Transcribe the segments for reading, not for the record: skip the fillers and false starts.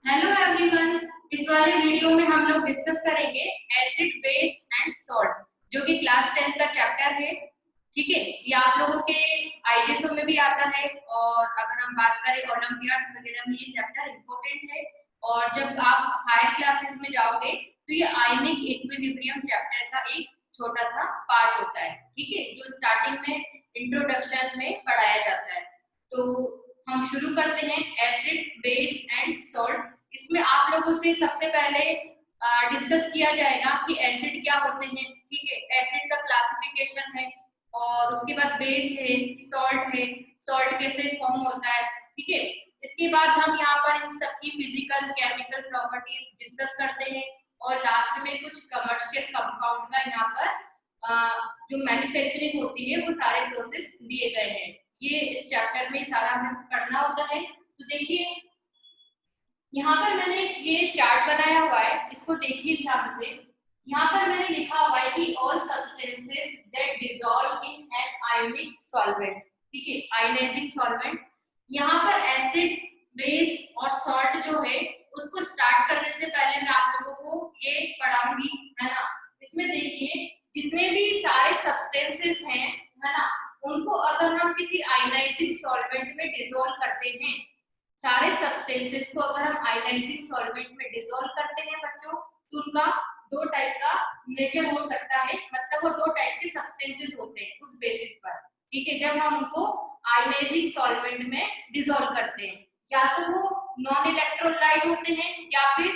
Hello everyone. इस वाले video में हम लोग डिस्कस करेंगे एसिड बेस एंड सॉल्ट, जो कि क्लास 10 का चैप्टर है। ठीक है, ये आप लोगों के आईजेएसओ में भी आता है, और अगर हम बात करें ओलंपियाड्स वगैरह में ये चैप्टर इम्पोर्टेंट है। और जब आप हायर क्लासेस में जाओगे तो ये आयनिक इक्विलिब्रियम चैप्टर का एक छोटा सा पार्ट होता है। ठीक है, जो स्टार्टिंग में इंट्रोडक्शन में पढ़ाया जाता है। तो हम शुरू करते हैं एसिड बेस एंड सॉल्ट। इसमें आप लोगों से सबसे पहले डिस्कस किया जाएगा कि एसिड क्या होते हैं। ठीक है, एसिड का क्लासिफिकेशन है, और उसके बाद बेस है, सॉल्ट है, सॉल्ट कैसे फॉर्म होता है। ठीक है, इसके बाद हम यहाँ पर इन सबकी फिजिकल केमिकल प्रॉपर्टीज डिस्कस करते हैं, और लास्ट में कुछ कमर्शियल कंपाउंड का यहाँ पर जो मैन्युफैक्चरिंग होती है वो सारे प्रोसेस दिए गए हैं। ये इस चैप्टर में सारा हमें पढ़ना होता है। तो देखिए, यहाँ पर मैंने ये चार्ट बनाया हुआ है, इसको देखिए ध्यान से। यहाँ पर मैंने लिखा हुआ है कि all substances that dissolve in an ionic solvent. ठीक है, आयोनाइजिंग सॉल्वेंट। यहाँ पर एसिड बेस और सॉल्ट जो है उसको स्टार्ट करने से पहले मैं आप लोगों को ये पढ़ाऊंगी, है ना। इसमें देखिए, जितने भी सारे सब्सटेंसेस हैं, है ना, उनको अगर हम किसी आयोनाइजिंग सॉल्वेंट में डिसॉल्व करते हैं, सारे सब्सटेंसेस को अगर हम आयोनाइजिंग सॉल्वेंट में डिसॉल्व करते हैं बच्चों, तो उनका दो टाइप का नेचर हो सकता है। मतलब वो दो टाइप के सब्सटेंसेस होते हैं उस बेसिस पर। ठीक है, जब हम उनको आयोनाइजिंग सॉल्वेंट में डिसॉल्व करते हैं, या तो वो नॉन इलेक्ट्रोलाइट होते हैं या फिर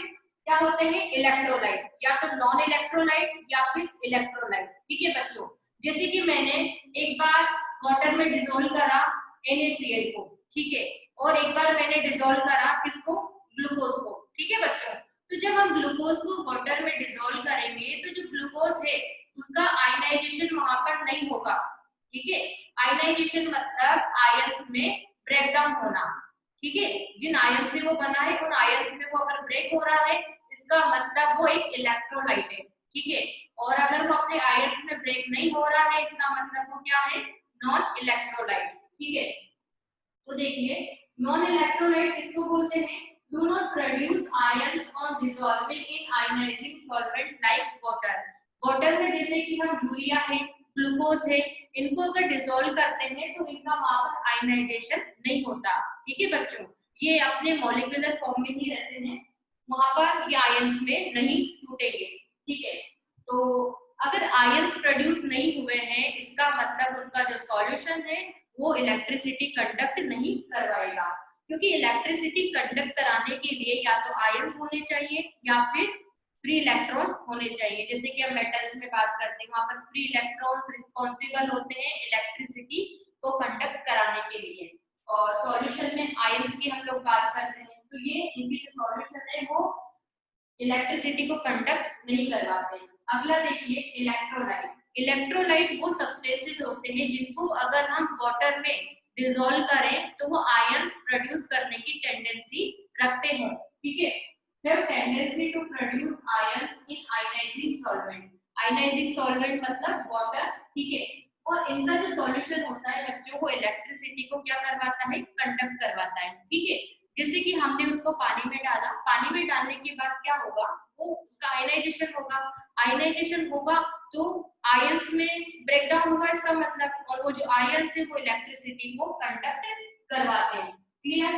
क्या होते हैं, इलेक्ट्रोलाइट। या तो नॉन इलेक्ट्रोलाइट या फिर इलेक्ट्रोलाइट। ठीक है बच्चों, जैसे कि मैंने एक बार वाटर में डिसॉल्व करा NaCl को, ठीक है, और एक बार मैंने डिसॉल्व करा किसको, ग्लूकोज को। ठीक है बच्चों, तो जब हम ग्लूकोज को वाटर में डिसॉल्व करेंगे तो जो ग्लूकोज है उसका आयनाइजेशन वहां पर नहीं होगा। ठीक है, आयनाइजेशन मतलब आयंस में ब्रेकडाउन होना। ठीक है, जिन आयन से वो बना है उन आयंस में वो अगर ब्रेक हो रहा है, इसका मतलब वो एक इलेक्ट्रोलाइट है। ठीक है, और अगर वो अपने आयंस में ब्रेक नहीं हो रहा है, इसका मतलब वो क्या है, नॉन इलेक्ट्रोलाइट। ठीक है, तो देखिए, नॉन इलेक्ट्रोलाइट किसको बोलते हैं, do not produce ions on dissolving in ionising solvent like water. Water में जैसे कि हम यूरिया है, ग्लूकोज है, इनको अगर डिसॉल्व करते हैं तो इनका वहां पर आयोनाइजेशन नहीं होता। ठीक है बच्चों, ये अपने मॉलिक्यूलर फॉर्म में ही रहते हैं, वहां पर ये आयंस में नहीं टूटेंगे। ठीक है, तो अगर आयंस प्रोड्यूस नहीं हुए हैं, इसका मतलब उनका जो सॉल्यूशन है वो इलेक्ट्रिसिटी कंडक्ट नहीं करवाएगा। क्योंकि इलेक्ट्रिसिटी कंडक्ट कराने के लिए या तो आयंस होने चाहिए या फिर फ्री इलेक्ट्रॉन्स होने चाहिए। जैसे कि हम मेटल्स में बात करते हैं, वहां पर फ्री इलेक्ट्रॉन्स रिस्पॉन्सिबल होते हैं इलेक्ट्रिसिटी को कंडक्ट कराने के लिए। और सॉल्यूशन में आयंस की हम लोग बात करते हैं, तो ये इनकी जो सॉल्यूशन है वो इलेक्ट्रिसिटी को कंडक्ट नहीं करवाते। अगला देखिए, इलेक्ट्रोलाइट। इलेक्ट्रोलाइट वो सब्सटेंसेस होते हैं जिनको अगर हम वाटर में डिसॉल्व करें तो वो आयंस प्रोड्यूस करने की टेंडेंसी रखते हो। ठीक है, have tendency to produce ions in ionising solvent. Ionising solvent मतलब वाटर। ठीक है, और इनका जो सॉल्यूशन होता है बच्चों, को इलेक्ट्रिसिटी को क्या करवाता है, कंडक्ट करवाता है। ठीक है, जैसे कि हमने उसको पानी में डाला, पानी में डालने के बाद क्या होगा, वो उसका आयनाइजेशन होगा। आयनाइजेशन होगा तो आयंस में ब्रेकडाउन होगा, इसका मतलब, और वो जो आयंस है वो इलेक्ट्रिसिटी को कंडक्ट करवाते हैं। क्लियर।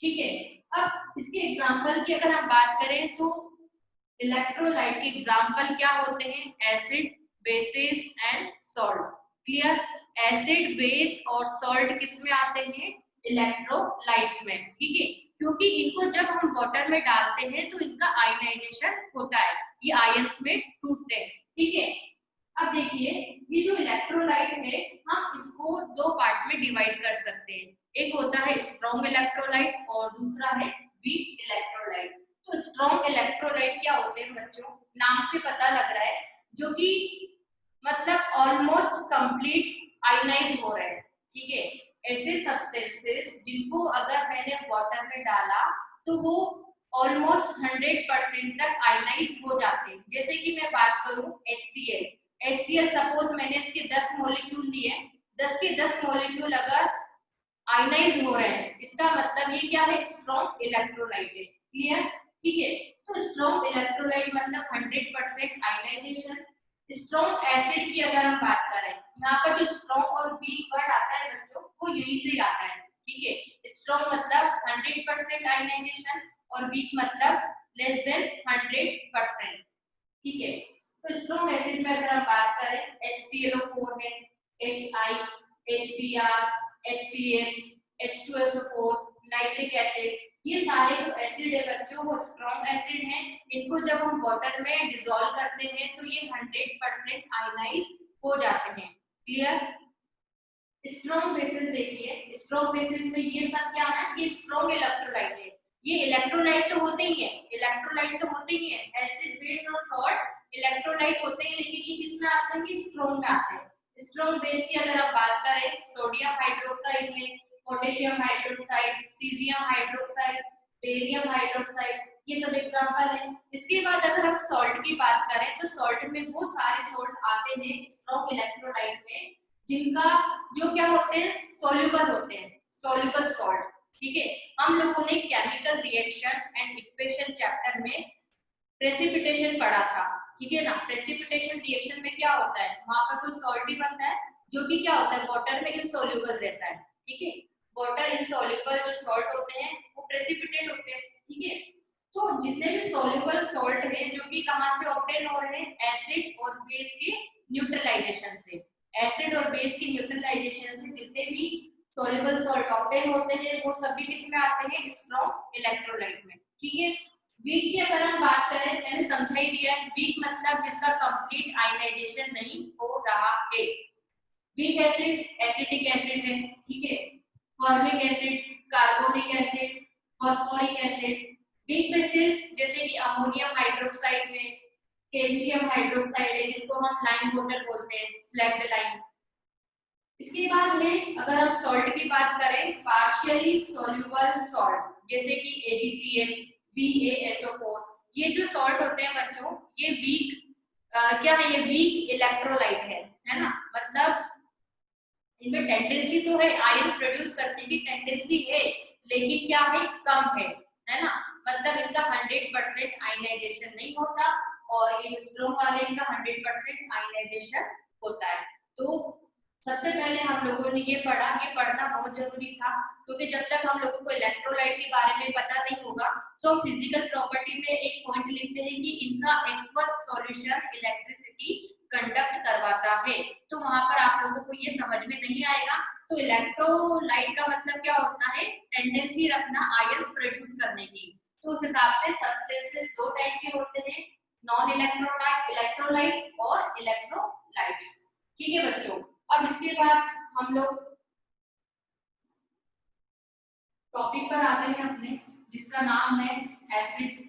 ठीक है, अब इसके एग्जांपल की अगर हम बात करें तो इलेक्ट्रोलाइट के एग्जांपल क्या होते हैं, acid, basis and salt. Clear, acid, base और सॉल्ट किस में आते हैं, इलेक्ट्रोलाइट्स में। ठीक है, क्योंकि इनको जब हम वाटर में डालते हैं तो इनका आयनाइजेशन होता है, ये आयंस में टूटते हैं। ठीक है, अब देखिए, ये जो इलेक्ट्रोलाइट है हम इसको दो पार्ट में डिवाइड कर सकते हैं। एक होता है स्ट्रॉन्ग इलेक्ट्रोलाइट और दूसरा है वीक इलेक्ट्रोलाइट। तो स्ट्रॉन्ग इलेक्ट्रोलाइट क्या होते हैं बच्चों, नाम से पता लग रहा है, जो कि मतलब ऑलमोस्ट कंप्लीट आयोनाइज हो रहे हैं। ठीक है, ऐसे सब्सटेंसेस जिनको अगर मैंने वाटर में डाला तो वो ऑलमोस्ट 100% तक आयोनाइज हो जाते हैं। जैसे कि मैं बात करूं HCl, HCl सपोज मैंने इसके 10 मॉलिक्यूल लिए, 10 के 10 मॉलिक्यूल अगर आयोनाइज हो रहे हैं, इसका मतलब ये क्या है, स्ट्रॉन्ग इलेक्ट्रोलाइट है। क्लियर, ठीक है। तो स्ट्रॉन्ग इलेक्ट्रोलाइट मतलब 100% आयनाइजेशन। स्ट्रॉन्ग एसिड की अगर हम बात करें, यहाँ पर जो स्ट्रॉन्ग और वीक वर्ड आता है बच्चों, वो यही से आता है, ठीक है। स्ट्रॉन्ग मतलब 100% आयनाइजेशन और वीक मतलब लेस देन 100%, ठीक है। तो स्ट्रॉन्ग एसिड में अगर हम बात करें, HClO4 है, HI, HBr, HCl, H2SO4, nitric acid, ये सारे जो एसिड है बच्चों वो स्ट्रॉन्ग एसिड हैं। इनको जब हम वाटर में डिसॉल्व करते हैं तो ये 100% आयनाइज हो जाते हैं। क्लियर। स्ट्रॉन्ग बेसिस देखिए, स्ट्रॉन्ग बेसिस में ये सब क्या है, ये स्ट्रॉन्ग इलेक्ट्रोलाइट है। ये इलेक्ट्रोलाइट तो होते ही है, इलेक्ट्रोलाइट तो होते ही है, एसिड बेस और सॉल्ट इलेक्ट्रोलाइट होते हैं, लेकिन ये किसमें आते हैं, स्ट्रॉन्ग में आते हैं। स्ट्रॉन्ग बेस की अगर हम बात करें, सोडियम हाइड्रोक्साइड है, potassium hydroxide, caesium hydroxide, barium hydroxide, ये सब एग्जांपल है। इसके बाद अगर हम सॉल्ट की बात करें तो सॉल्ट में वो सारे सॉल्ट आते हैं स्ट्रॉन्ग इलेक्ट्रोलाइट में जिनका जो क्या होते हैं, सॉल्युबल होते हैं, सॉल्युबल सॉल्ट, ठीक है। हम लोगों ने chemical reaction and equation chapter में प्रेसिपिटेशन पढ़ा था, ठीक है ना। प्रेसिपिटेशन रिएक्शन में क्या होता है, वहां पर कोई सॉल्ट ही बनता है जो कि क्या होता है, वाटर में इनसॉल्युबल रहता है, ठीक है। वाटर इनसॉल्युबल जो सॉल्ट होते हैं वो प्रेसिपिटेट होते हैं, ठीक है। तो जितने भी सॉल्युबल सॉल्ट है जो कि कहां से ऑब्टेन हो रहे हैं, एसिड और बेस के न्यूट्रलाइजेशन से। एसिड और बेस के न्यूट्रलाइजेशन से जितने भी सॉल्युबल सॉल्ट ऑब्टेन होते हैं वो सभी किसमें आते हैं, स्ट्रॉन्ग इलेक्ट्रोलाइट में, ठीक है। वीक की अगर हम बात करें, मैंने समझा ही दिया है, वीक मतलब जिसका कंप्लीट आयनाइजेशन नहीं हो रहा है। वीक एसिड एसिटिक एसिड है, ठीक है। Formic acid, carbonic acid, phosphoric acid. Weak bases जैसे कि अमोनियम हाइड्रोक्साइड में कैल्शियम हाइड्रोक्साइड है जिसको हम लाइम वाटर बोलते हैं, स्लैग्ड लाइम। इसके बाद में अगर हम सॉल्ट की बात करें, पार्शियली सॉल्युबल सॉल्ट जैसे कि AgCl, BaSO4, ये जो सॉल्ट होते हैं बच्चों, ये वीक क्या है, ये वीक इलेक्ट्रोलाइट है ना। मतलब इनमें टेंडेंसी तो है, आयन प्रोड्यूस करने की टेंडेंसी है, लेकिन क्या है, कम है ना। मतलब इनका 100% आयनाइजेशन नहीं होता और ये स्ट्रॉन्ग वाले इनका 100% आयनाइजेशन होता है। तो सबसे पहले हम लोगों ने ये पढ़ा, ये पढ़ना बहुत जरूरी था, क्योंकि जब तक हम लोगों को इलेक्ट्रोलाइट के बारे में पता नहीं होगा तो हम फिजिकल प्रॉपर्टी में एक पॉइंट लिखते हैं कि इनका एक्वस सॉल्यूशन इलेक्ट्रिसिटी कंडक्ट करवाता है। तो वहां पर आप लोगों को ये समझ में नहीं आएगा। तो इलेक्ट्रोलाइट का मतलब क्या होता है, टेंडेंसी रखना आयंस प्रोड्यूस करने की। तो उस हिसाब से सब्सटेंसेस दो टाइप के होते हैं, नॉन इलेक्ट्रोलाइट, इलेक्ट्रोलाइट और इलेक्ट्रोलाइट्स, ठीक है बच्चों। अब इसके बाद हम लोग टॉपिक पर आते हैं अपने, जिसका नाम है एसिड।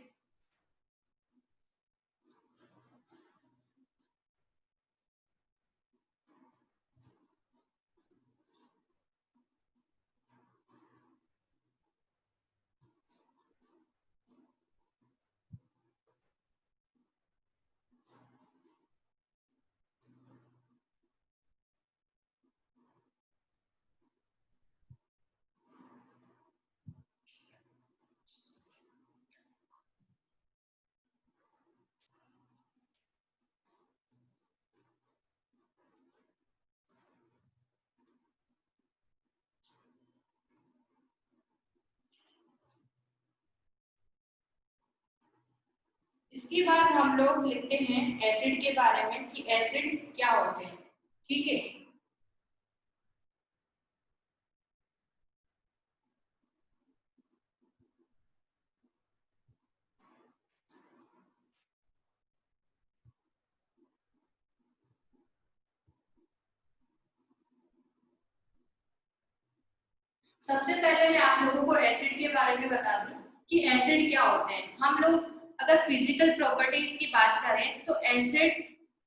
इसके बाद हम लोग लिखते हैं एसिड के बारे में कि एसिड क्या होते हैं, ठीक है। सबसे पहले मैं आप लोगों को एसिड के बारे में बता दूं कि एसिड क्या होते हैं। हम लोग अगर फिजिकल प्रॉपर्टीज की बात करें तो एसिड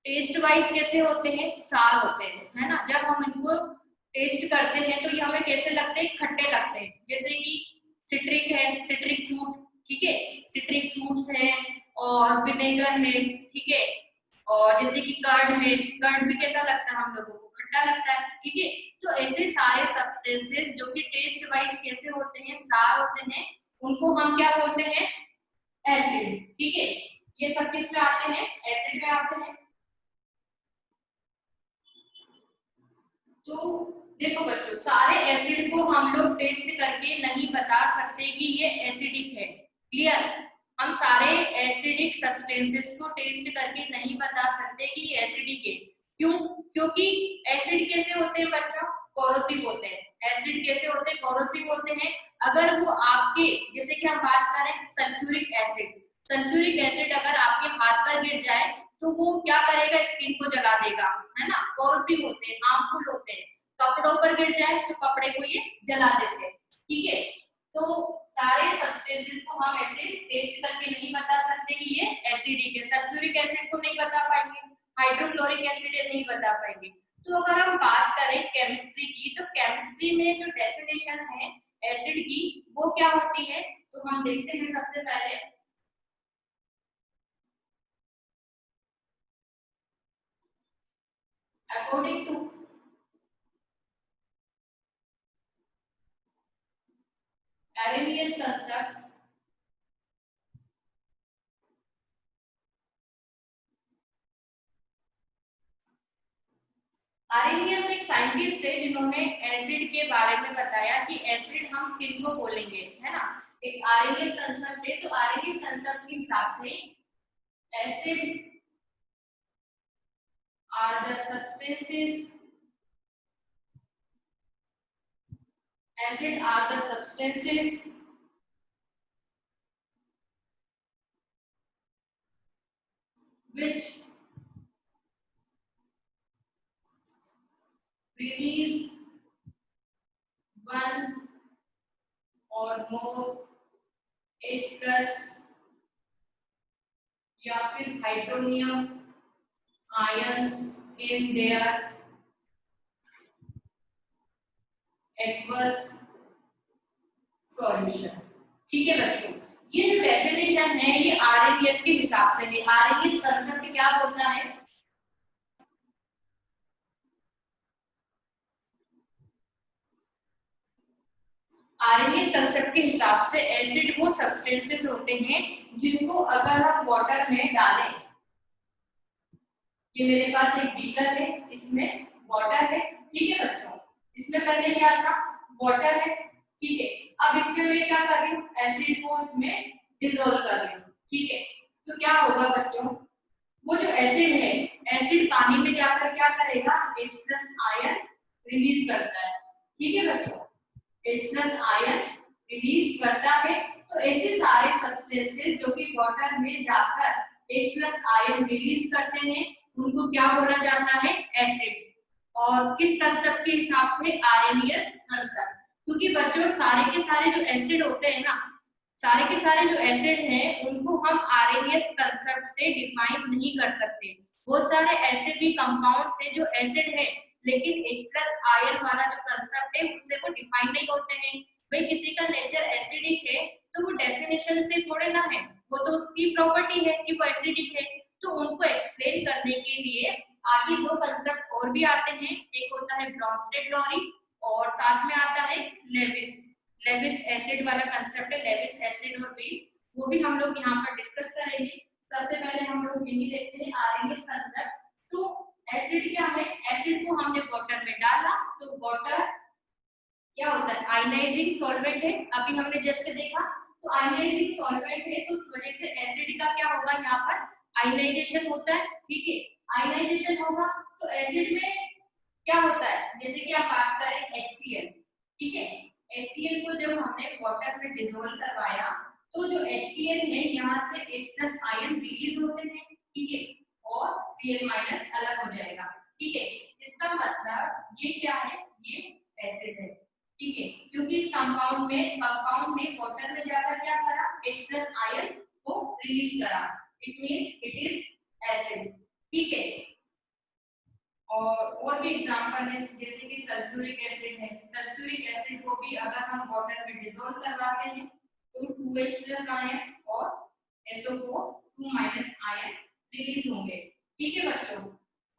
टेस्ट वाइज कैसे होते हैं, सार होते हैं, है ना। जब हम इनको टेस्ट करते हैं तो ये हमें कैसे लगते हैं, खट्टे लगते हैं। जैसे कि सिट्रिक है, सिट्रिक फ्रूट, ठीक है, सिट्रिक फ्रूट्स है, और विनेगर है, ठीक है। और जैसे कि कर्ड है, कर्ड भी कैसा लगता है हम लोगों को, खट्टा लगता है, ठीक है। तो ऐसे सारे सब्सटेंसेस जो कि टेस्ट वाइज कैसे होते हैं, सार होते हैं, उनको हम क्या बोलते हैं, एसिड, ठीक है। ये सब किस में आते हैं, एसिड में आते हैं। तो देखो बच्चों, सारे एसिड को हम लोग टेस्ट करके नहीं बता सकते कि ये एसिडिक है, क्लियर। हम सारे एसिडिक सब्सटेंसेस को टेस्ट करके नहीं बता सकते कि ये एसिडिक है। क्यों? क्योंकि एसिड कैसे होते हैं बच्चों, कोरोसिव होते हैं। एसिड कैसे होते हैं, कोरोसिव होते हैं। अगर वो आपके, जैसे कि हम बात करें सल्फ्यूरिक एसिड, सल्फ्यूरिक एसिड अगर आपके हाथ पर गिर जाए तो वो क्या करेगा, स्किन को जला देगा, है ना। कोरोसिव होते हैं, हार्मफुल होते हैं। कपड़ों पर गिर जाए तो कपड़े को ये जला देते हैं, ठीक है। तो सारे सब्सटेंसेस को हम ऐसे टेस्ट करके नहीं बता सकते कि ये एसिडिक है। सल्फ्यूरिक एसिड को नहीं बता पाएंगे, हाइड्रोक्लोरिक एसिड नहीं बता पाएंगे। तो अगर हम बात करें केमिस्ट्री की, तो केमिस्ट्री में जो डेफिनेशन है एसिड की वो क्या होती है, तो हम देखते हैं सबसे पहले। According to Arrhenius concept, Arrhenius एक साइंटिस्ट है जिन्होंने एसिड के बारे में बताया कि एसिड हम किन को बोलेंगे, है ना। एक आर्हेनियस कंसेप्ट है। तो आर्हेनियस कंसेप्ट के हिसाब से acid are the substances, acid are the substances which release one or more H plus या फिर hydronium ions in their aqueous solution, ठीक है बच्चों। ये जो डेफिनेशन है ये आरएनएस के हिसाब से है। आरएनएस कंसेप्ट क्या बोलता है, आरएनएस कंसेप्ट के हिसाब से एसिड वो सब्सटेंसेस होते हैं जिनको अगर हम वाटर में डालें, ये मेरे पास एक बीकर है, इसमें वाटर है, ठीक है बच्चों। इसमें पहले क्या था, वाटर है, ठीक है। अब इसमें मैं क्या कर रही हूँ, एसिड को इसमें डिसॉल्व कर रही हूँ, ठीक है। तो क्या होगा बच्चों, वो जो एसिड है, एसिड पानी में जाकर क्या करेगा, H प्लस आयन रिलीज करता है, ठीक है बच्चों। H प्लस आयन रिलीज करता है। तो ऐसे सारे सब्सटेंसेस जो कि वाटर में जाकर H प्लस आयन रिलीज करते हैं उनको क्या बोला जाता है, एसिड। और किस कंसेप्ट के हिसाब से, आरएनएस कंसेप्ट। क्योंकि बच्चों सारे के सारे जो एसिड होते हैं ना, सारे के सारे जो एसिड हैं उनको हम आरएनएस कंसेप्ट से डिफाइन नहीं कर सकते। बहुत सारे ऐसे भी कंपाउंड्स हैं जो एसिड है लेकिन H प्लस आयन वाला जो कंसेप्ट है उससे वो डिफाइन नहीं होते हैं। भाई किसी का नेचर एसिडिक है तो वो डेफिनेशन से थोड़े ना है, वो तो उसकी प्रॉपर्टी है कि वो एसिडिक है। तो उनको एक्सप्लेन करने के लिए आगे दो कंसेप्ट और भी आते हैं, एक होता है ब्रॉन्स्टेड-लॉरी और साथ में आता है लेविस। लेविस एसिड वाला कंसेप्ट है, लेविस एसिड और बेस, वो भी हम लोग यहाँ पर डिस्कस करेंगे। सबसे पहले हम लोग यही देखते हैं आरएनएस कंसेप्ट। तो एसिड क्या है, एसिड को हमने वाटर में डाला तो वाटर क्या होता है, आयनाइजिंग सॉल्वेंट है, अभी हमने जस्ट देखा। तो आयनाइजिंग सॉल्वेंट है तो उस वजह से एसिड का क्या होगा, यहाँ पर आयनाइजेशन होता है, ठीक है। आयनाइजेशन होगा तो एसिड में क्या होता है, जैसे कि आप बात करें HCl, ठीक है। HCl को जब हमने वाटर में डिसॉल्व करवाया तो जो HCl है यहाँ से H प्लस आयन रिलीज होते हैं, ठीक है, और Cl माइनस अलग हो जाएगा, ठीक है। इसका मतलब ये क्या है, ये एसिड है, ठीक है। क्योंकि इस कंपाउंड ने वाटर में जाकर क्या करा, H प्लस आयन को रिलीज करा, it means it is acid, ठीक है। और भी एग्जांपल है जैसे कि सल्फ्यूरिक एसिड है। सल्फ्यूरिक एसिड को भी अगर हम वाटर में डिसॉल्व करवाते हैं तो 2H प्लस आयन और SO4 2 माइनस आयन रिलीज होंगे, ठीक है बच्चों।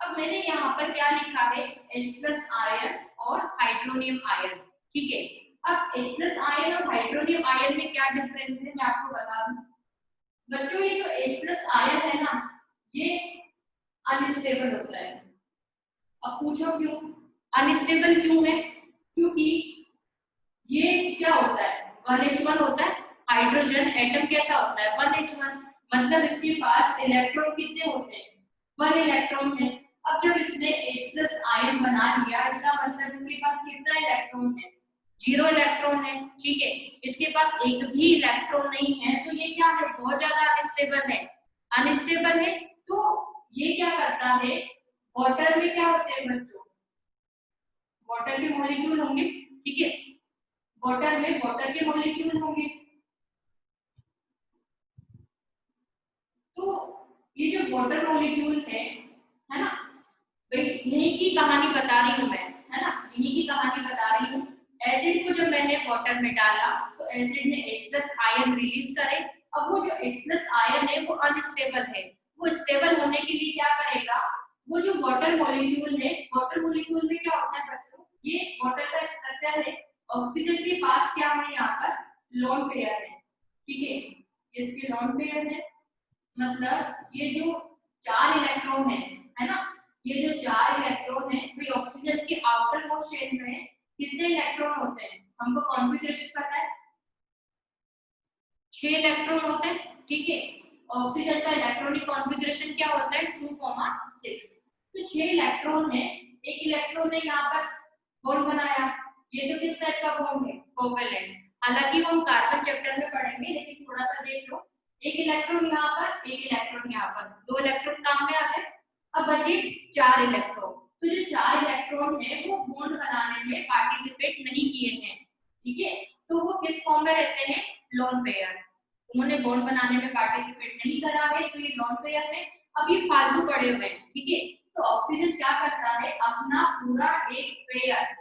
अब मैंने यहाँ पर क्या लिखा है, H प्लस आयन और हाइड्रोनियम आयन, ठीक है। अब H प्लस आयन और हाइड्रोनियम आयन में क्या डिफरेंस है मैं आपको बता दूं। बच्चों ये जो H प्लस आयन है ना, ये अनस्टेबल होता है। अब पूछो क्यों अनस्टेबल क्यों है? क्योंकि ये क्या होता है, 1H1 होता है। हाइड्रोजन एटम कैसा होता है, 1H1, मतलब इसके पास इलेक्ट्रॉन कितने होते हैं, 1 इलेक्ट्रॉन है। अब जब इसने H प्लस आयन बना लिया, इसका मतलब इसके पास कितना इलेक्ट्रॉन है, 0 इलेक्ट्रॉन है। ठीक है, इसके पास एक भी इलेक्ट्रॉन नहीं है, तो ये क्या है, बहुत ज्यादा अनस्टेबल है। अनस्टेबल है तो ये क्या करता है, वाटर में क्या होते हैं बच्चों, वाटर के मॉलिक्यूल होंगे। ठीक है, वाटर में वाटर के मॉलिक्यूल होंगे। तो ये जो वाटर मॉलिक्यूल है ना, भाई यही की कहानी बता रही हूँ मैं, है ना, यही की कहानी बता रही हूँ। एसिड को जब मैंने वाटर में डाला तो एसिड ने H प्लस आयन रिलीज करे। अब वो जो H प्लस आयन है वो अनस्टेबल है, वो स्टेबल होने के लिए क्या करेगा, वो जो वाटर मॉलिक्यूल है, वाटर मॉलिक्यूल में क्या होता है बच्चों, ये वाटर का स्ट्रक्चर है। ऑक्सीजन के पास क्या है, यहाँ पर लोन पेयर है। ठीक है, ये इसके लोन पेयर है, मतलब ये जो 4 इलेक्ट्रॉन है ना, ये जो 4 इलेक्ट्रॉन है, वे ऑक्सीजन के आउटर मोस्ट शेल में कितने इलेक्ट्रॉन होते हैं, हमको कॉन्फ़िगरेशन पता है, 6 इलेक्ट्रॉन होते हैं। ठीक है, ऑक्सीजन का इलेक्ट्रॉनिक कॉन्फ़िगरेशन क्या होता है, 2,6। तो 6 इलेक्ट्रॉन है, एक इलेक्ट्रॉन ने यहाँ पर बॉन्ड बनाया, ये तो किस टाइप का बॉन्ड है, कोवेलेंट। हालांकि वो हम कार्बन चैप्टर में पढ़ेंगे, लेकिन थोड़ा सा देख लो, एक इलेक्ट्रॉन यहाँ पर, एक इलेक्ट्रॉन यहाँ पर, 2 इलेक्ट्रॉन काम में आ गए। अब बचे 4 इलेक्ट्रॉन। तो जो 4 इलेक्ट्रॉन है वो बॉन्ड बनाने में पार्टिसिपेट नहीं किए हैं। ठीक है, तो वो किस फॉर्म में रहते हैं, लोन पेयर। उन्होंने बॉन्ड बनाने में पार्टिसिपेट नहीं करा है, तो ये लोन पेयर है। अब ये फालतू पड़े हुए हैं। ठीक है, तो ऑक्सीजन क्या करता है, अपना पूरा एक पेयर,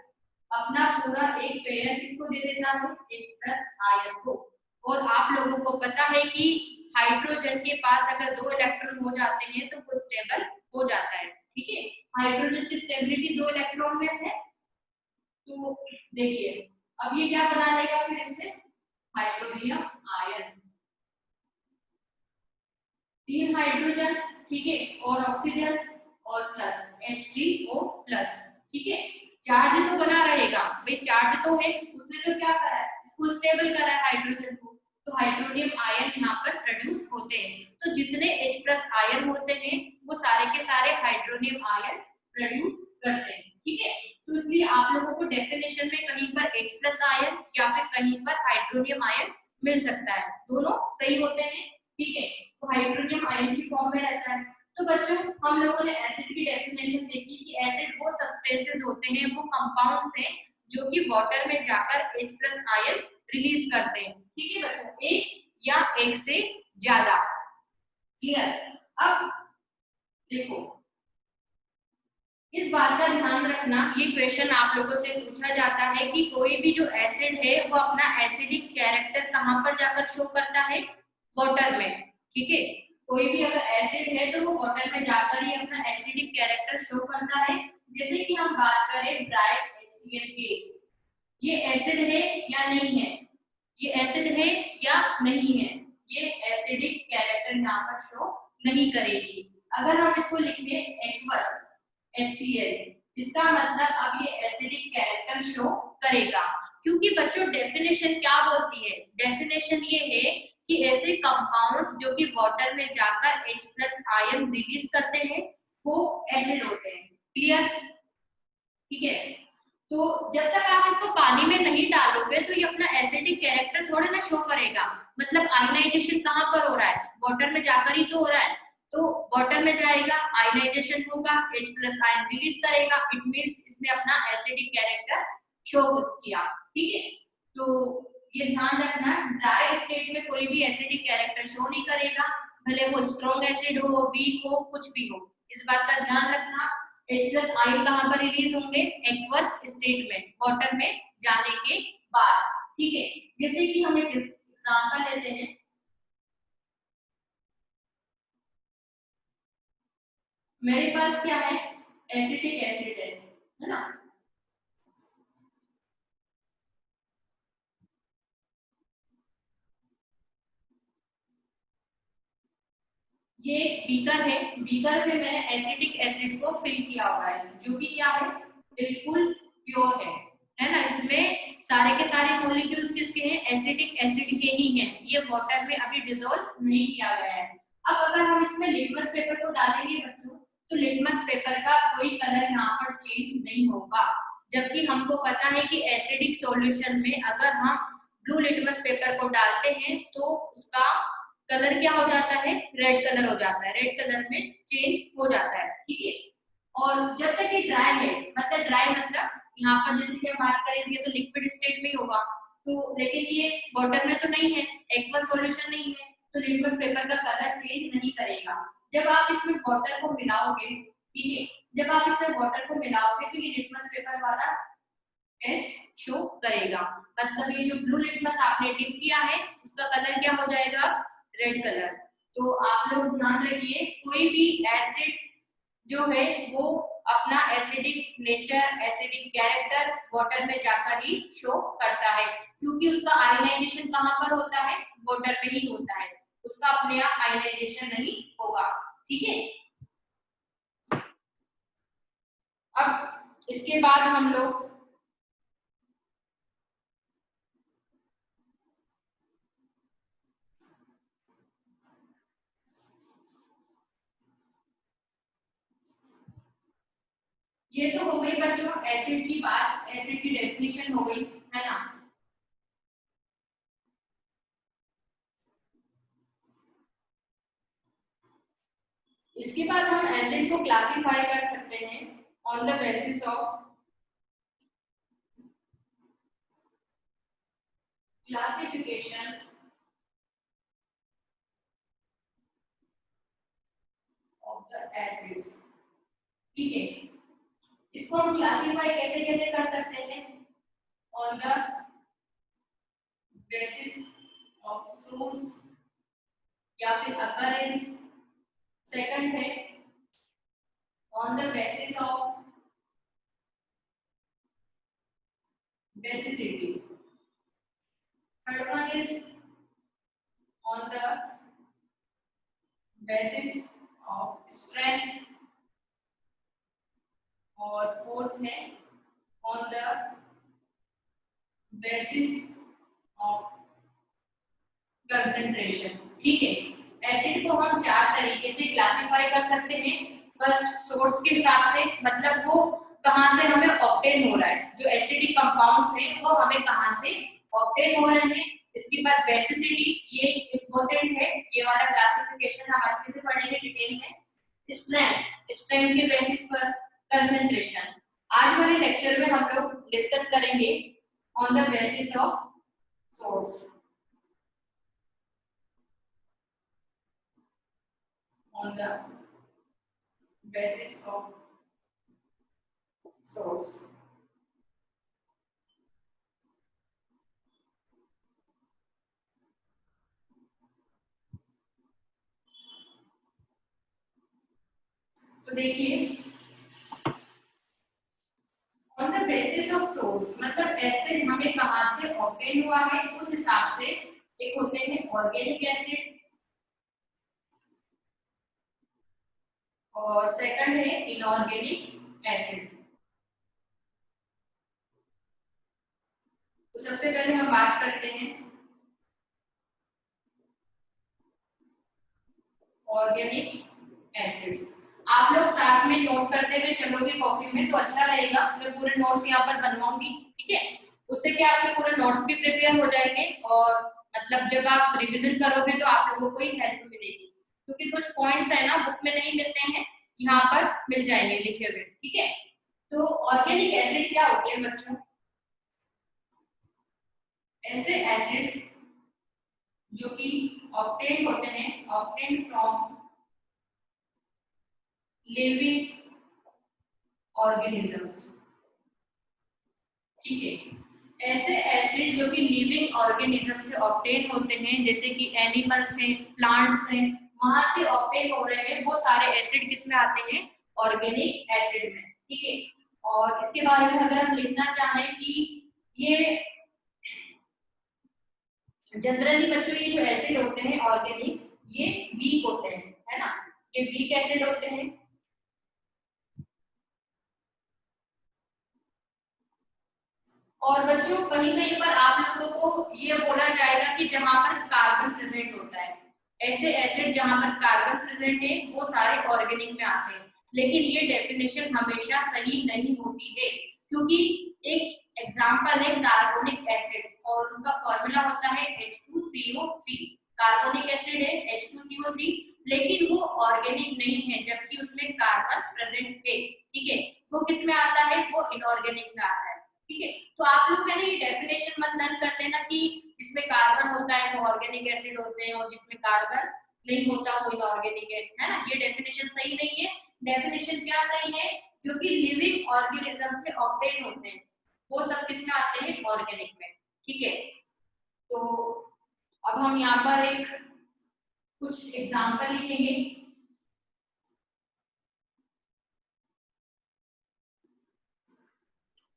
अपना पूरा एक पेयर किसको दे देता है, H प्लस आयन को। और आप लोगों को पता है कि हाइड्रोजन के पास अगर 2 इलेक्ट्रॉन हो जाते हैं तो वो स्टेबल हो जाता है। ठीक है, हाइड्रोजन की स्टेबिलिटी 2 इलेक्ट्रॉन में है। तो देखिए, अब ये क्या बना लेगा फिर इससे, हाइड्रोनियम आयन, 3 हाइड्रोजन। ठीक है, और ऑक्सीजन और प्लस H3O प्लस। ठीक है, चार्ज तो बना रहेगा भाई, चार्ज तो है, उसने तो क्या करा है, इसको स्टेबल करा है हाइड्रोजन को। तो हाइड्रोनियम आयन यहाँ पर प्रोड्यूस होते हैं। तो जितने H प्लस आयन होते हैं वो सारे के सारे हाइड्रोनियम आयन प्रोड्यूस करते हैं। ठीक है, तो इसलिए आप लोगों को डेफिनेशन में कहीं पर H प्लस आयन या फिर कहीं पर हाइड्रोनियम आयन मिल सकता है, दोनों सही होते हैं। ठीक है, तो हाइड्रोनियम आयन की फॉर्म में रहता है। तो बच्चों हम लोगों ने एसिड की डेफिनेशन देखी कि एसिड वो सब्सटेंसेस होते हैं, वो कंपाउंड्स हैं जो कि वाटर में जाकर H प्लस आयन रिलीज करते हैं। ठीक है बच्चों, एक या एक से ज्यादा। क्लियर? अब देखो, इस बात का ध्यान रखना, ये क्वेश्चन आप लोगों से पूछा जाता है कि कोई भी जो एसिड है वो अपना एसिडिक कैरेक्टर कहां पर जाकर शो करता है, वाटर में। ठीक है, कोई भी अगर एसिड है तो वो वाटर में जाकर ही अपना एसिडिक कैरेक्टर शो करता है। जैसे कि हम बात करें ड्राई HCl केस, ये एसिड है या नहीं है, ये एसिड है या नहीं है, ये एसिडिक कैरेक्टर यहाँ पर शो नहीं करेगी। अगर हम इसको लिख लें एक्वस HCl, इसका मतलब अब ये एसिडिक कैरेक्टर शो करेगा। क्योंकि बच्चों डेफिनेशन क्या बोलती है, डेफिनेशन ये है कि ऐसे कंपाउंड्स जो कि वाटर में जाकर H प्लस आयन रिलीज करते हैं वो एसिड होते हैं। क्लियर? ठीक है, तो जब तक आप इसको पानी में नहीं डालोगे तो ये अपना एसिडिक कैरेक्टर थोड़ा ना शो करेगा। मतलब आयनाइजेशन कहाँ पर हो रहा है, वाटर में जाकर ही तो हो रहा है। तो वाटर में जाएगा, आयनाइजेशन होगा, H प्लस आयन रिलीज करेगा, इट मींस इसने अपना एसिडिक कैरेक्टर शो किया। ठीक है, तो ये ध्यान रखना, ड्राई स्टेट में कोई भी एसिडिक कैरेक्टर शो नहीं करेगा, भले वो स्ट्रॉन्ग एसिड हो, वीक हो, कुछ भी हो। इस बात का ध्यान रखना। H प्लस आयन कहाँ पर रिलीज होंगे, एक्वस स्टेट में, वाटर में जाने के बाद। ठीक है, जैसे कि हम एक एग्जांपल लेते हैं, मेरे पास क्या है, एसिटिक एसिड है ना, ये बीकर है, बीकर में मैंने एसिडिक एसिड को फिल किया हुआ है, जो कि क्या है, बिल्कुल प्योर है ना। इसमें सारे के सारे मॉलिक्यूल्स किसके हैं, एसिडिक एसिड के ही हैं। ये वाटर में अभी डिसॉल्व नहीं किया गया है। अब अगर हम इसमें लिटमस पेपर को डालेंगे बच्चों, तो लिटमस पेपर का कोई कलर यहाँ पर चेंज नहीं होगा, जबकि हमको पता है कि एसिडिक सॉल्यूशन में अगर हम ब्लू लिटमस पेपर को डालते हैं तो उसका कलर क्या हो जाता है, रेड कलर हो जाता है, रेड कलर में चेंज हो जाता है, ठीक है। और जब तक ये ड्राई है, मतलब ड्राई मतलब यहाँ पर जैसे कि हम बात करेंगे तो लिक्विड स्टेट में ही होगा, तो लेकिन ये वाटर में तो नहीं है, एक्वस सॉल्यूशन नहीं है, तो लिटमस पेपर का कलर चेंज नहीं करेगा। जब आप इसमें वाटर को मिलाओगे, ठीक है, जब आप इसमें वाटर को मिलाओगे तो ये लिटमस पेपर वाला टेस्ट शो करेगा, मतलब ये जो ब्लू लिटमस आपने डिप किया है इसका कलर क्या हो जाएगा, रेड कलर। तो आप लोग ध्यान रखिए, कोई भी एसिड जो है वो अपना acidic nature, acidic character water में जाकर ही शो करता है, क्योंकि उसका आयनाइजेशन कहाँ पर होता है, वाटर में ही होता है, उसका अपने आप आयनाइजेशन नहीं होगा, ठीक है। अब इसके बाद हम लोग ये तो हो गई बच्चों एसिड की बात, एसिड की डेफिनेशन हो गई, है ना। इसके बाद हम एसिड को क्लासिफाई कर सकते हैं on the basis of classification of the acids, ठीक है। इसको हम क्लासिफाई कैसे कैसे कर सकते हैं, on the basis of source या फिर अकरेंस, सेकंड है on the basis of basicity, third one is on the basis of strength, और फोर्थ है on the basis of concentration, ठीक है। एसिड को हम चार तरीके से क्लासिफाई कर सकते हैं। फर्स्ट सोर्स के हिसाब से, मतलब वो कहां से हमें ऑब्टेन हो रहा है, जो एसिडिक कंपाउंड्स हैं वो हमें कहां से ऑब्टेन हो रहे हैं। इसके बाद बेसिसिटी, ये इंपॉर्टेंट है, ये वाला क्लासिफिकेशन हम अच्छे से पढ़ेंगे डिटेल में। स्ट्रेंथ, स्ट्रेंथ के बेसिस पर कंसंट्रेशन। आज वाले लेक्चर में हम लोग डिस्कस करेंगे on the basis of source, on the basis of source. तो देखिए on the basis of source मतलब एसिड हमें कहां से ऑब्टेन हुआ है उस हिसाब से एक होते हैं ऑर्गेनिक एसिड, और सेकंड है इनऑर्गेनिक एसिड। तो सबसे पहले हम बात करते हैं ऑर्गेनिक एसिड्स। आप लोग साथ में नोट करते हुए चलोगे कॉपी में तो अच्छा रहेगा, मैं पूरे नोट्स यहाँ पर बनवाऊंगी, ठीक है। उससे क्या आपके पूरे नोट्स भी प्रिपेयर हो जाएंगे, और मतलब जब आप रिवीजन करोगे तो आप लोगों को ही हेल्प मिलेगी, क्योंकि कुछ पॉइंट्स है ना बुक में नहीं मिलते हैं, यहाँ पर मिल जाएंगे लिखे हुए, ठीक है। तो ऑर्गेनिक एसिड क्या होते हैं बच्चों, ऐसे एसिड्स जो कि ऑब्टेन होते हैं, ऑब्टेन फ्रॉम लिविंग ऑर्गेनिजम्स, ठीक है। ऐसे एसिड जो कि लिविंग ऑर्गेनिज्म से ऑब्टेन होते हैं, जैसे कि एनिमल्स हैं, प्लांट्स हैं, वहां से ऑब्टेन हो रहे हैं, वो सारे एसिड किस में आते हैं, ऑर्गेनिक एसिड में, ठीक है। और इसके बारे में अगर हम लिखना चाहें कि ये जनरली बच्चों ये जो एसिड होते हैं ऑर्गेनिक, ये वीक होते हैं, है ना, ये वीक एसिड होते हैं। और बच्चों कहीं कहीं पर आप लोगों को ये बोला जाएगा कि जहां पर कार्बन प्रेजेंट होता है, ऐसे एसिड जहां पर कार्बन प्रेजेंट है वो सारे ऑर्गेनिक में आते हैं। लेकिन ये डेफिनेशन हमेशा सही नहीं होती है, क्योंकि एक एग्जांपल है कार्बोनिक एसिड और उसका फॉर्मूला होता है H2CO3। कार्बोनिक एसिड है H2CO3, लेकिन वो ऑर्गेनिक नहीं है, जबकि उसमें कार्बन प्रेजेंट है। ठीक है, वो किस में आता है? वो इनऑर्गेनिक में आता है। ठीक है, तो आप लोग है ना ये डेफिनेशन मत लर्न कर लेना कि जिसमें कार्बन होता है वो ऑर्गेनिक एसिड होते हैं और जिसमें कार्बन नहीं होता वो इनऑर्गेनिक है ना। ये डेफिनेशन सही नहीं है। डेफिनेशन क्या सही है? जो कि लिविंग ऑर्गेनिज्म से ऑब्टेन होते हैं वो सब किसमें आते हैं? ऑर्गेनिक में। ठीक है, तो अब हम यहाँ पर एक कुछ एग्जांपल लिखेंगे।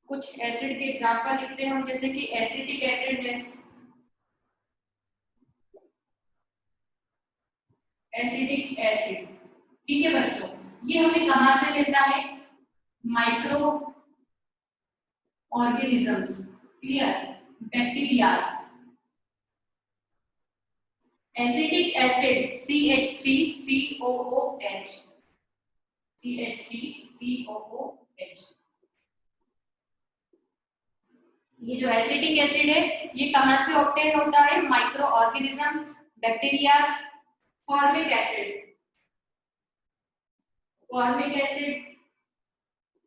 कुछ एसिड के एग्जांपल लिखते हैं हम, जैसे कि एसिटिक एसिड है। एसिटिक एसिड, ठीक है बच्चों, ये हमें कहां से मिलता है? Micro organisms, clear, bacterias. Acetic acid CH3COOH, CH3COOH। ये जो एसिटिक एसिड है ये कहां से ऑब्टेन होता है? Micro organism, bacterias. Formic acid, formic acid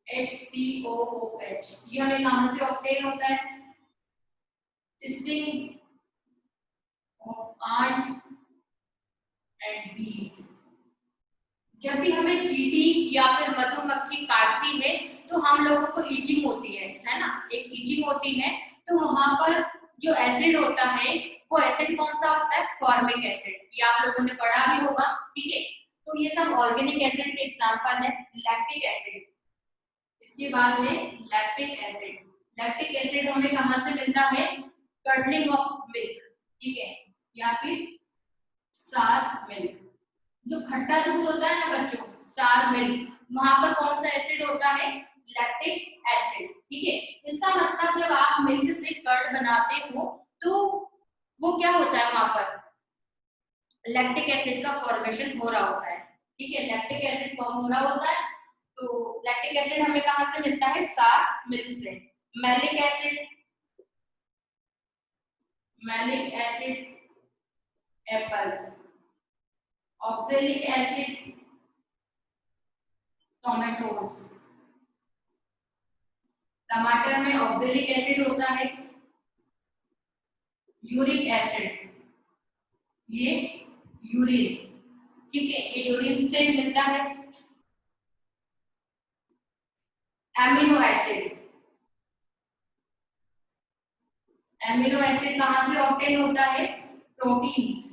HCOOH, ये हमें कहां से ऑब्टेन होता है? स्टिंग ऑफ ant एंड बीज। जब भी हमें चींटी या फिर मधुमक्खी काटती है तो हम लोगों को ईचिंग होती है ना, एक ईचिंग होती है। तो वहां पर जो एसिड होता है वो एसिड कौन सा होता है? Formic acid. ये आप लोगों ने पढ़ा भी होगा। ठीक है, तो ये सब ऑर्गेनिक एसिड के एग्जांपल है। लैक्टिक एसिड, इसके बाद में लैक्टिक एसिड। लैक्टिक एसिड हमें कहां से मिलता है? कर्डलिंग ऑफ मिल्क, ठीक है, या फिर सार मिल्क। जो खट्टा दूध होता है ना बच्चों, सार मिल्क, वहां पर कौन सा एसिड होता है? Lactic acid. ठीक है, इसका मतलब जब आप मिल्क से कर्ड बनाते हो तो वो क्या होता है? वहां पर लैक्टिक एसिड का फॉर्मेशन हो रहा होता है। ठीक है, लैक्टिक एसिड फॉर्म हो रहा होता है। तो लैक्टिक एसिड हमें कहां से मिलता है? सार मिल्क से। Malic acid, malic acid apples. Oxalic acid tomatoes. टमाटर में ऑक्सैलिक एसिड होता है। यूरिक एसिड, ये यूरिन, ठीक है, ये यूरिन से मिलता है। एमिनो एसिड, एमिनो एसिड कहां से ऑब्टेन होता है? प्रोटीन्स।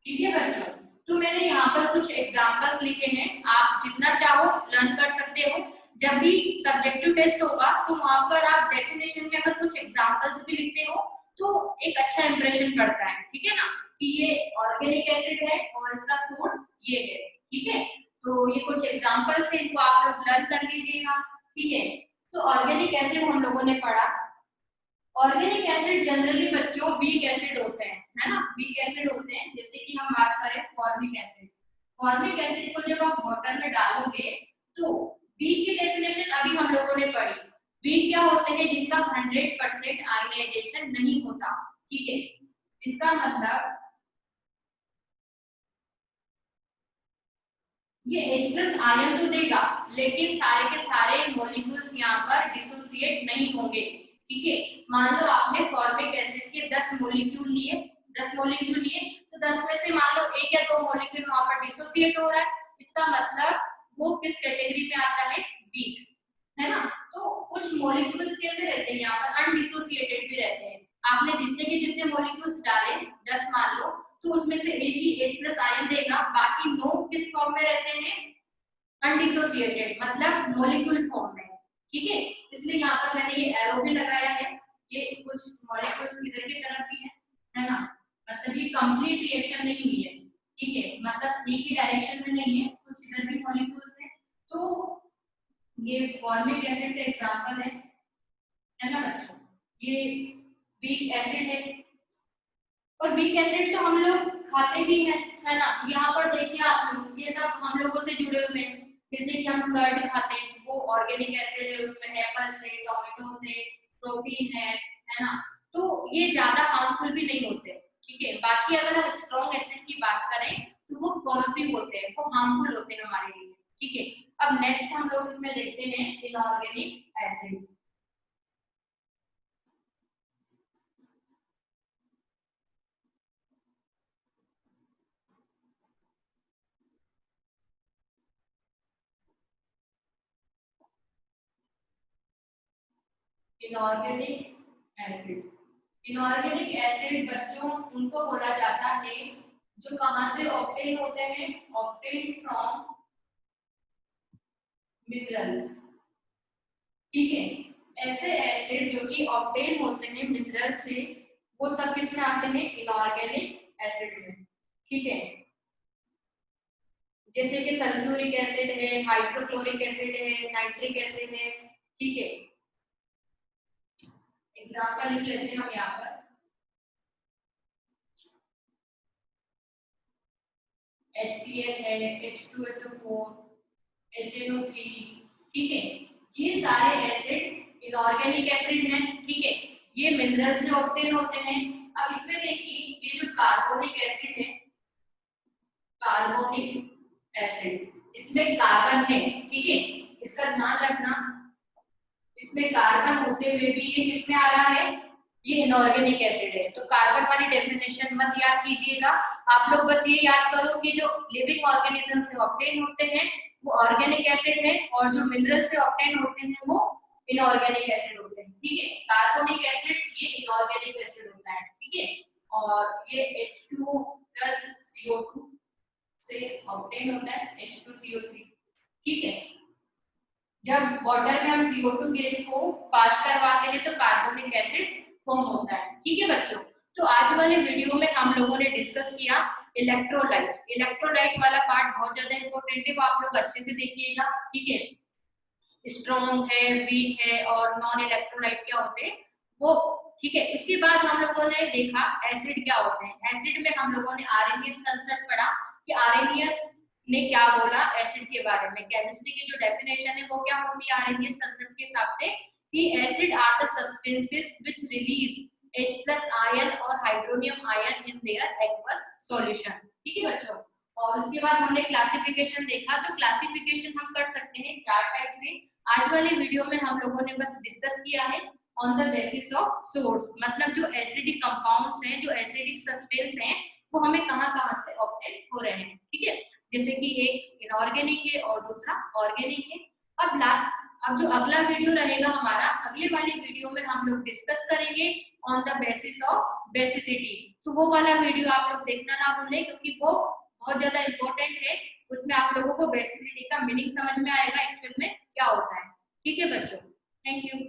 ठीक है बच्चों, तो मैंने यहाँ पर कुछ एग्जांपल्स लिखे हैं, आप जितना चाहो लर्न कर सकते हो। जब भी सब्जेक्टिव टेस्ट होगा तो वहां पर आप डेफिनेशन में अगर कुछ एग्जांपल्स भी लिखते हो तो एक अच्छा इंप्रेशन पड़ता है। ठीक है ना, कि ये ऑर्गेनिक एसिड है और इसका सोर्स ये है। ठीक है, तो ये कुछ एग्जांपल्स है, इनको आप लोग लर्न कर लीजिएगा। ठीक है, तो ऑर्गेनिक एसिड हम लोगों ने पढ़ा। ऑर्गेनिक एसिड जनरली बच्चों वीक एसिड होते हैं, है ना, वीक एसिड होते हैं। जैसे कि हम बात करें फॉर्मिक एसिड, फॉर्मिक एसिड को जब आप वाटर में डालोगे तो वीक की डेफिनेशन अभी हम लोगों ने पढ़ी। वीक क्या होते हैं? जिनका 100% आयनाइजेशन नहीं होता। ठीक है, इसका मतलब ये H+ आयन तो देगा लेकिन सारे के सारे मॉलिक्यूल्स यहाँ पर डिसोसिएट नहीं होंगे। ठीक है, मान लो आपने फॉर्मिक एसिड के 10 मॉलिक्यूल लिए, 10 मॉलिक्यूल लिए तो 10 में से मान लो एक या दो मॉलिक्यूल वहां पर डिसोसिएट हो रहा है, इसका मतलब वो किस कैटेगरी में आता है? वीक, है ना। तो कुछ मॉलिक्यूल्स कैसे रहते हैं? यहाँ पर अनडिसोसिएटेड भी रहते हैं। आपने जितने के जितने मॉलिक्यूल्स डाले 10 मान लो, तो उसमें से एक ही H+ आयन देगा, बाकी 9 किस फॉर्म में रहते हैं? अनडिसोसिएटेड, मतलब मॉलिक्यूल फॉर्म में। ठीक है, इसलिए यहाँ पर मैंने ये एरो भी लगाया है। ये कुछ मॉलिक्यूल्स इधर की तरफ भी है ना, मतलब ये कंप्लीट रिएक्शन नहीं हुई है। ठीक है, मतलब एक ही डायरेक्शन में नहीं है, कुछ ये फॉर्मिक एसिड का एग्जांपल है ना बच्चों। ये वीक एसिड है, और वीक एसिड तो हम लोग खाते भी हैं, है ना। यहाँ पर देखिए आप लोग, ये सब हम लोगों से जुड़े हुए हैं। जैसे कि हम कर्ड खाते हैं, वो ऑर्गेनिक एसिड है, उसमें एप्पल से, टोमेटो से प्रोटीन है ना। तो ये ज्यादा हार्मफुल भी नहीं होते, ठीक है। बाकी अगर हम स्ट्रॉन्ग एसिड की बात करें तो वो कॉरोसिव होते हैं, वो हार्मफुल होते हैं हमारे लिए, ठीक है। अब नेक्स्ट हम लोग इसमें देखते हैं inorganic acid. Inorganic acid, inorganic acid बच्चों उनको बोला जाता है जो कहां से ऑब्टेन होते हैं, ऑब्टेन फ्रॉम मिनरल्स, ठीक है। ऐसे एसिड जो कि ऑब्टेन होते हैं मिनरल से, वो सब किस में आते हैं, इनऑर्गेनिक एसिड में, ठीक है। जैसे कि सल्फ्यूरिक एसिड है, हाइड्रोक्लोरिक एसिड है, नाइट्रिक एसिड है, ठीक है। एग्जांपल लिख लेते हैं हम यहाँ पर, HCl है, H2SO4, HNO3, ठीक है। ये सारे एसिड इनऑर्गेनिक एसिड हैं, ठीक है। ये मिनरल से ऑब्टेन होते हैं। अब इसमें देखिए, ये जो कार्बोनिक एसिड है, कार्बोनिक एसिड, इसमें कार्बन है, ठीक है। इसका ध्यान रखना, इसमें कार्बन होते हुए भी ये किसमें आ रहा है, ये इनऑर्गेनिक एसिड है। तो कार्बन वाली डेफिनेशन मत याद कीजिएगा, आप लोग बस ये याद करो कि जो लिविंग ऑर्गेनिज्म से ऑब्टेन होते हैं वो ऑर्गेनिक एसिड है, और जो मिनरल से ऑब्टेन होते हैं वो इनऑर्गेनिक एसिड होते हैं, ठीक है। कार्बोनिक एसिड ये इनऑर्गेनिक एसिड होता है, ठीक है। और ये H2 प्लस CO2 से ऑब्टेन होता है, H2CO3, ठीक है। जब वाटर में हम CO2 गैस को पास करवाते हैं तो कार्बोनिक एसिड फॉर्म होता है, ठीक है बच्चों। तो आज वाले वीडियो में हम लोगों ने डिस्कस किया इलेक्ट्रोलाइट। इलेक्ट्रोलाइट वाला पार्ट बहुत ज्यादा इंपॉर्टेंट है, वो आप लोग अच्छे से देखिएगा, ठीक है। स्ट्रॉन्ग है, वीक है, और नॉन इलेक्ट्रोलाइट क्या होते हैं वो, ठीक है। इसके बाद हम लोगों ने देखा एसिड क्या होते हैं। एसिड में हम लोगों ने आरएनएस कंसेप्ट पढ़ा कि आरएनएस ने क्या बोला एसिड के बारे में। केमिस्ट्री की जो डेफिनेशन है वो क्या होती है आरएनएस कंसेप्ट के हिसाब से, कि acid are the substances which release H plus ion और hydronium ion in their aqueous solution, ठीक है बच्चों। और उसके बाद हमने क्लासिफिकेशन देखा, तो क्लासिफिकेशन हम कर सकते हैं चार टाइप से। आज वाले वीडियो में हम लोगों ने बस डिस्कस किया है on the basis of source, मतलब जो एसिडिक कंपाउंड्स हैं, जो एसिडिक सब्सटेंस हैं, वो हमें कहां-कहां से ऑब्टेन हो रहे हैं, ठीक है। जैसे कि एक इनऑर्गेनिक है और दूसरा ऑर्गेनिक है। अब जो अगला वीडियो रहेगा हमारा, अगले वाले वीडियो में हम लोग डिस्कस करेंगे on the basis of basicity. तो वो वाला वीडियो आप लोग देखना ना भूलें, क्योंकि वो बहुत ज्यादा इंपॉर्टेंट है। उसमें आप लोगों को बेसिसिटी का मीनिंग समझ में आएगा एक्चुअल में क्या होता है, ठीक है बच्चों। Thank you.